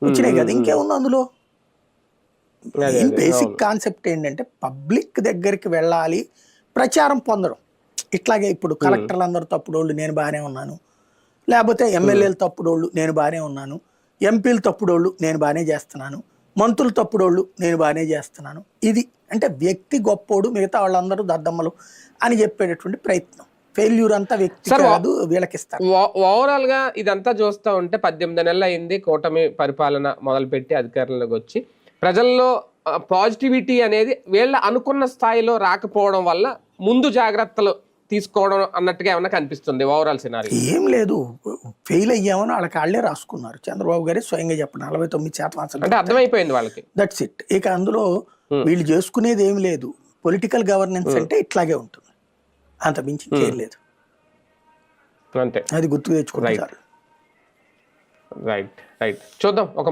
వచ్చినాయి కదా, ఇంకేముంది అందులో. మెయిన్ బేసిక్ కాన్సెప్ట్ ఏంటంటే పబ్లిక్ దగ్గరికి వెళ్ళాలి, ప్రచారం పొందడం. ఇట్లాగే ఇప్పుడు కలెక్టర్లు అందరూ తప్పుడోళ్ళు, నేను బాగానే ఉన్నాను, లేకపోతే ఎమ్మెల్యేలు తప్పుడోళ్ళు, నేను బాగానే ఉన్నాను, ఎంపీలు తప్పుడోళ్ళు, నేను బాగానే చేస్తున్నాను, మంత్రులు తప్పుడోళ్ళు, నేను బాగానే చేస్తున్నాను. ఇది అంటే వ్యక్తి గొప్పోడు, మిగతా వాళ్ళందరూ దద్దమ్మలు అని చెప్పేటటువంటి ప్రయత్నం. ఫెయిల్యూర్ అంతా వ్యక్తి కాదు, వీళ్ళకిస్తారు. ఓవరాల్ గా ఇదంతా చూస్తూ ఉంటే 18 నెలలు అయింది కూటమి పరిపాలన మొదలుపెట్టి అధికారంలోకి వచ్చి. ప్రజల్లో పాజిటివిటీ అనేది వీళ్ళ అనుకున్న స్థాయిలో రాకపోవడం వల్ల ముందు జాగ్రత్తలు తీసుకోవడం అన్నట్టుగా ఏమన్నా కనిపిస్తుంది ఓవరాల్ సినారీ? ఏం లేదు, ఫెయిల్ అయ్యామని వాళ్ళకి వాళ్ళే రాసుకున్నారు. చంద్రబాబు గారే స్వయంగా చెప్పండి, 49% అంటే అర్థమైపోయింది వాళ్ళకి. That's it. ఇక అందులో వీళ్ళు చేసుకునేది ఏం లేదు. పొలిటికల్ గవర్నెన్స్ అంటే ఇట్లాగే ఉంటుంది, అంత మించి ఇంకేం లేదు. అంతే, అది గుర్తు తెచ్చుకుంటారు. రైట్. చూద్దాం ఒక